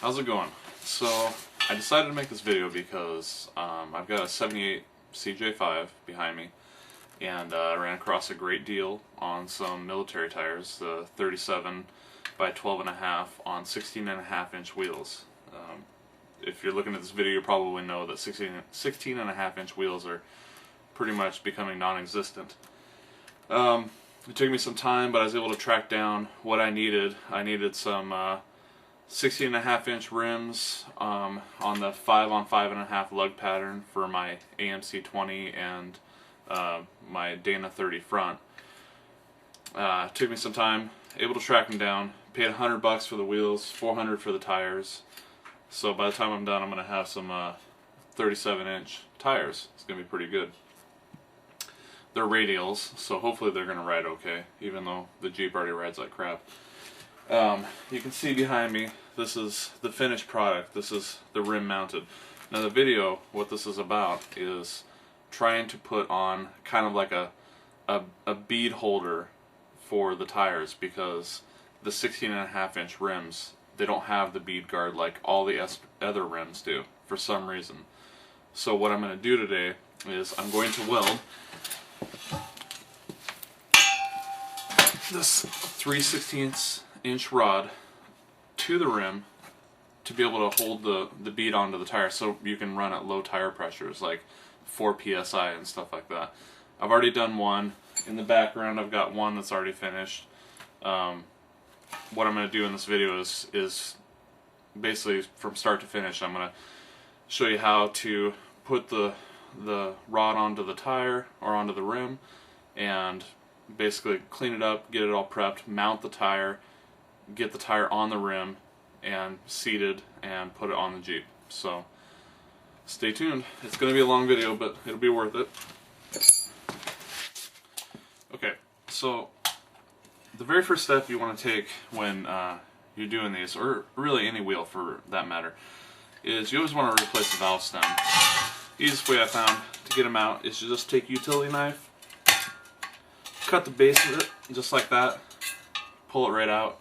How's it going? So I decided to make this video because I've got a 78 CJ5 behind me, and I ran across a great deal on some military tires, the 37 by 12.5 on 16.5 inch wheels. If you're looking at this video, you probably know that 16.5 inch wheels are pretty much becoming non-existent. It took me some time, but I was able to track down what I needed. I needed some 16.5 inch rims on the 5 on 5.5 lug pattern for my AMC 20 and my Dana 30 front. It took me some time, able to track them down. Paid $100 for the wheels, $400 for the tires. So by the time I'm done, I'm going to have some 37 inch tires. It's going to be pretty good. They're radials, so hopefully they're going to ride okay, even though the Jeep already rides like crap. You can see behind me, this is the finished product. This is the rim mounted. Now the video, what this is about, is trying to put on kind of like a bead holder for the tires, because the 16.5 inch rims, they don't have the bead guard like all the other rims do for some reason. So what I'm going to do today is I'm going to weld this 3/16 inch rod to the rim to be able to hold the bead onto the tire, so you can run at low tire pressures like 4 psi and stuff like that. I've already done one. In the background I've got one that's already finished. What I'm going to do in this video is basically from start to finish. I'm going to show you how to put the rod onto the tire or onto the rim, and basically clean it up, get it all prepped, mount the tire, get the tire on the rim and seated, and put it on the Jeep. So stay tuned. It's going to be a long video, but it'll be worth it. Okay, so the very first step you want to take when you're doing these, or really any wheel for that matter, is you always want to replace the valve stem. The easiest way I found to get them out is to just take a utility knife, cut the base of it just like that, pull it right out.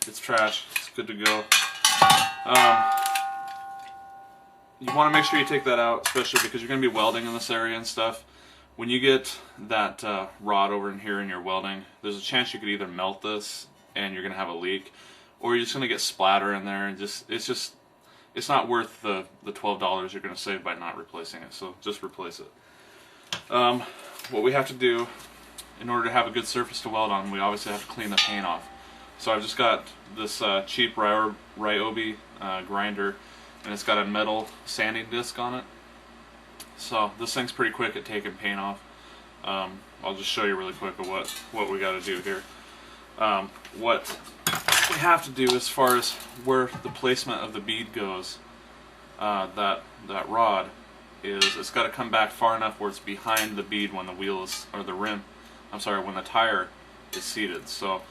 It's trash, it's good to go. You want to make sure you take that out, especially because you're going to be welding in this area and stuff. When you get that rod over in here and you're welding, there's a chance you could either melt this and you're going to have a leak, or you're just going to get splatter in there, and it's not worth the $12 you're going to save by not replacing it. So just replace it. What we have to do in order to have a good surface to weld on, we obviously have to clean the paint off. So I've just got this cheap Ryobi grinder, and it's got a metal sanding disc on it. So this thing's pretty quick at taking paint off. I'll just show you really quick of what we got to do here. What we have to do as far as where the placement of the bead goes, that rod, is it's got to come back far enough where it's behind the bead when the wheel is, or the rim, I'm sorry, when the tire is seated. So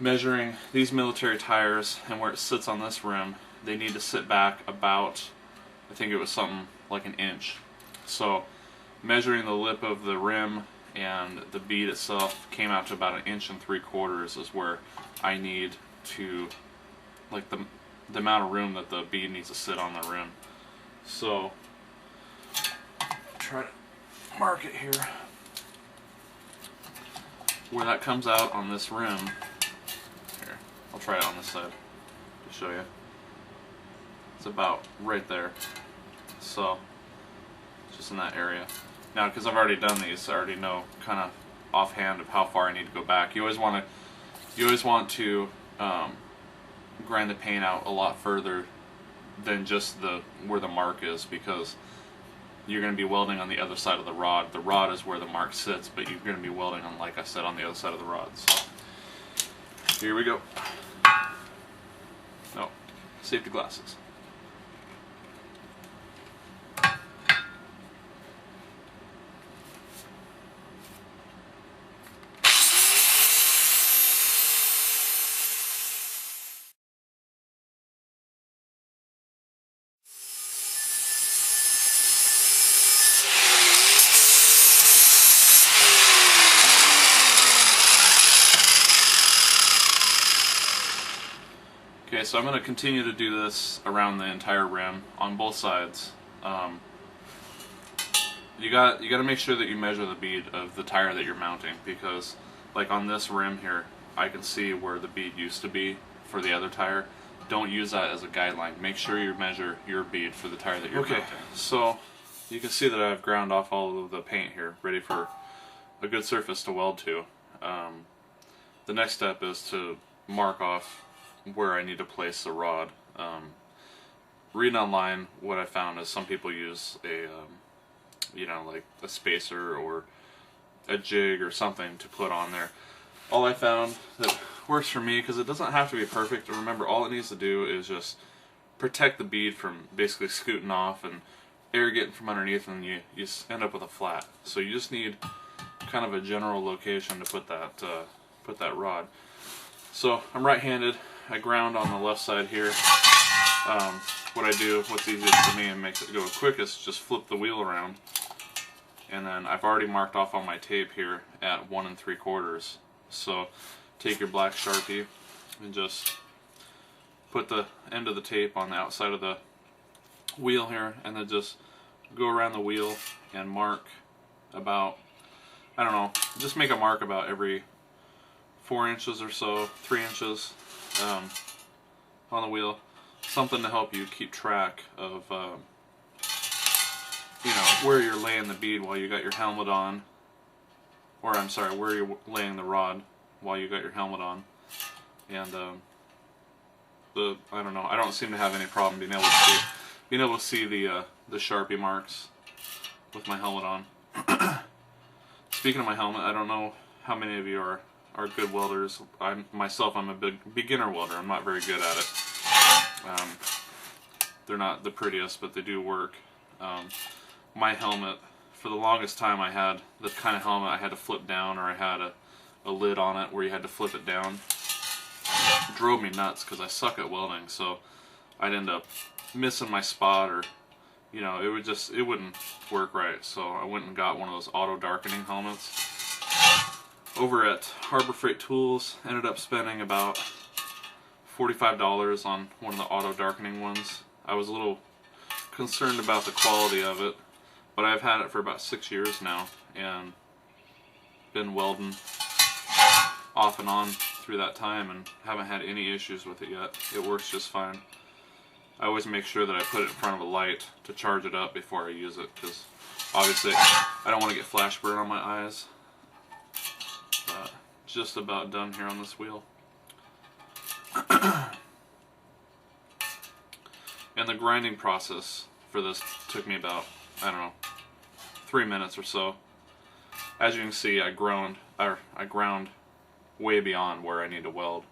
measuring these military tires and where it sits on this rim, they need to sit back about, I think it was something like an inch. So measuring the lip of the rim and the bead itself came out to about 1.75 inches is where I need to, like the amount of room that the bead needs to sit on the rim. So try to mark it here where that comes out on this rim. Here, I'll try it on this side to show you. It's about right there. So just in that area. Now, because I've already done these, I already know kind of offhand of how far I need to go back. You always want to grind the paint out a lot further than just where the mark is, because you're going to be welding on the other side of the rod. The rod is where the mark sits, but you're going to be welding on, like I said, on the other side of the rod. So here we go. Oh, safety glasses. so I'm going to continue to do this around the entire rim on both sides. You got to make sure that you measure the bead of the tire that you're mounting, because like on this rim here, I can see where the bead used to be for the other tire. Don't use that as a guideline. Make sure you measure your bead for the tire that you're mounting. So you can see that I've ground off all of the paint here, ready for a good surface to weld to. The next step is to mark off where I need to place the rod. Reading online, what I found is some people use a you know, like a spacer or a jig or something to put on there. All I found that works for me, because it doesn't have to be perfect. Remember, all it needs to do is just protect the bead from basically scooting off and air getting from underneath, and you end up with a flat. So you just need kind of a general location to put that rod. So I'm right-handed. I ground on the left side here. What I do, what's easiest for me and makes it go quickest, just flip the wheel around, and then I've already marked off on my tape here at 1 3/4. So take your black Sharpie and just put the end of the tape on the outside of the wheel here, and then just go around the wheel and mark about, I don't know, just make a mark about every 4 inches or so, 3 inches on the wheel. Something to help you keep track of you know, where you're laying the bead while you got your helmet on, or I'm sorry, where you're laying the rod while you got your helmet on. And I don't know, I don't seem to have any problem being able to see the Sharpie marks with my helmet on. Speaking of my helmet, I don't know how many of you are good welders. I'm a big beginner welder. I'm not very good at it. They're not the prettiest, but they do work. My helmet, for the longest time, I had the kind of helmet I had to flip down, or I had a lid on it where you had to flip it down. It drove me nuts because I suck at welding, so I'd end up missing my spot, or you know, it wouldn't work right. So I went and got one of those auto darkening helmets over at Harbor Freight Tools. Ended up spending about $45 on one of the auto darkening ones. I was a little concerned about the quality of it, but I've had it for about 6 years now and been welding off and on through that time and haven't had any issues with it yet. It works just fine. I always make sure that I put it in front of a light to charge it up before I use it, because obviously I don't want to get flash burn on my eyes. But just about done here on this wheel. And the grinding process for this took me about, I don't know, 3 minutes or so. As you can see, I ground way beyond where I need to weld.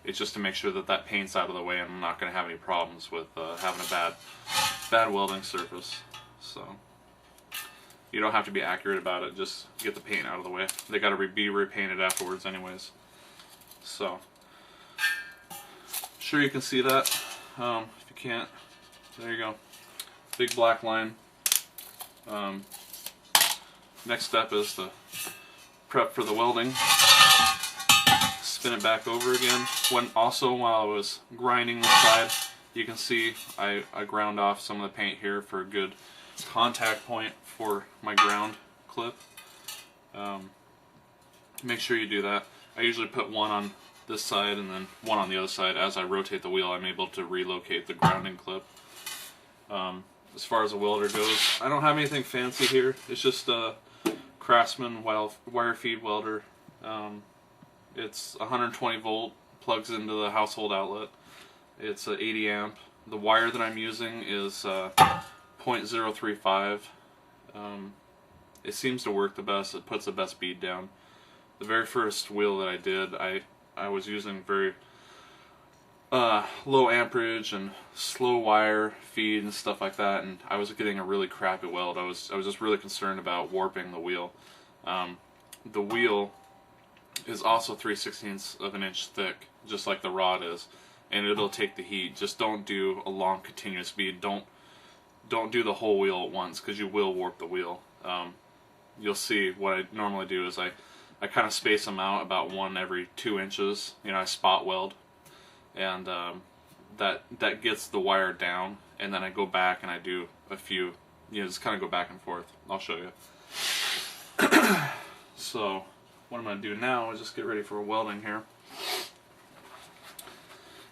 It's just to make sure that paint's out of the way and I'm not going to have any problems with having a bad welding surface. So you don't have to be accurate about it, just get the paint out of the way. They got to be repainted afterwards anyways. So sure you can see that. If you can't, there you go. Big black line. Next step is to prep for the welding. Spin it back over again. While I was grinding the side, you can see I ground off some of the paint here for a good contact point for my ground clip. Make sure you do that. I usually put one on this side and then one on the other side. As I rotate the wheel, I'm able to relocate the grounding clip. As far as a welder goes, I don't have anything fancy here. It's just a Craftsman wire feed welder. It's 120 volt, plugs into the household outlet. It's a 80 amp. The wire that I'm using is 0.035. It seems to work the best. It puts the best bead down. The very first wheel that I did, I was using very low amperage and slow wire feed and stuff like that, and I was getting a really crappy weld. I was just really concerned about warping the wheel. The wheel is also 3/16 of an inch thick, just like the rod is, and it'll take the heat. Just don't do a long continuous bead. Don't do the whole wheel at once, because you will warp the wheel. You'll see what I normally do is I kind of space them out about 1 every 2 inches. You know, I spot weld, and that gets the wire down, and then I go back and I do a few, just kind of go back and forth. I'll show you. So what I'm going to do now is just get ready for welding here.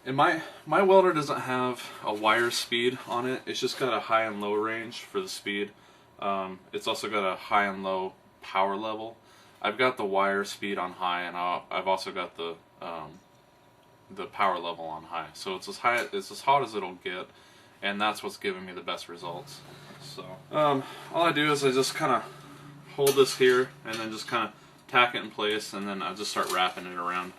And my welder doesn't have a wire speed on it. It's just got a high and low range for the speed. It's also got a high and low power level. I've got the wire speed on high, and I've also got the power level on high. So it's as hot as it'll get, and that's what's giving me the best results. So all I do is I just kind of hold this here, and then just kind of tack it in place, and then I just start wrapping it around.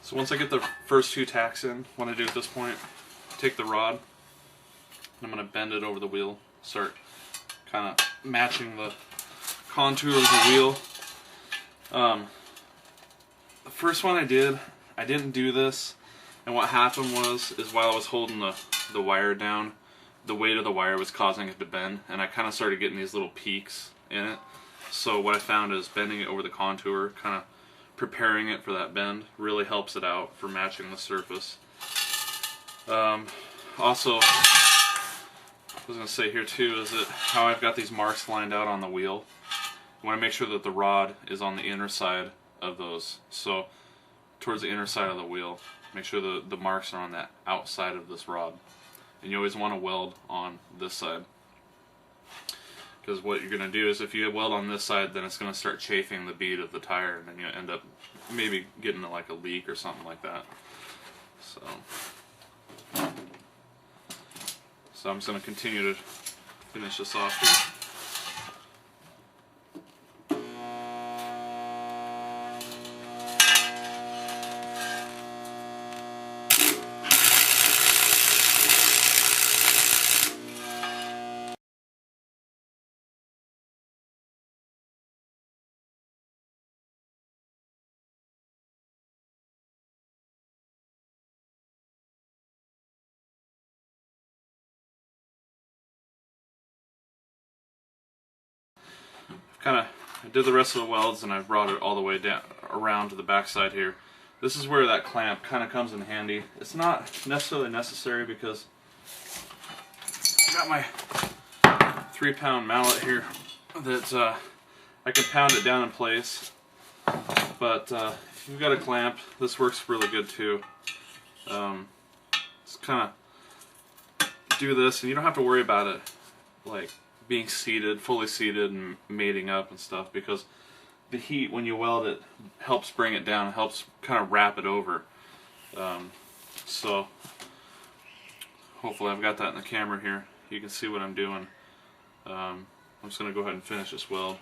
So once I get the first 2 tacks in, what I do at this point, take the rod, and I'm going to bend it over the wheel, start kind of matching the contour of the wheel. The first one I didn't do this, and what happened is while I was holding the wire down, the weight of the wire was causing it to bend, and I kind of started getting these little peaks in it. So what I found is bending it over the contour, kind of preparing it for that bend, really helps it out for matching the surface. Also, I was going to say here too is that how I've got these marks lined out on the wheel. I want to make sure that the rod is on the inner side of those. So towards the inner side of the wheel, make sure the marks are on that outside of this rod. And you always want to weld on this side. Because what you're going to do is if you weld on this side, then it's going to start chafing the bead of the tire, and then you end up maybe getting like a leak or something like that. So I'm just going to continue to finish this off here. I did the rest of the welds, and I've brought it all the way down around to the back side here. This is where that clamp kind of comes in handy. It's not necessarily necessary because I got my 3-pound mallet here that I can pound it down in place. But if you've got a clamp, this works really good too. Just kind of do this, and you don't have to worry about it like being seated, fully seated and mating up and stuff, because the heat when you weld it helps bring it down, helps kind of wrap it over. So hopefully I've got that in the camera here. You can see what I'm doing. I'm just going to go ahead and finish this weld.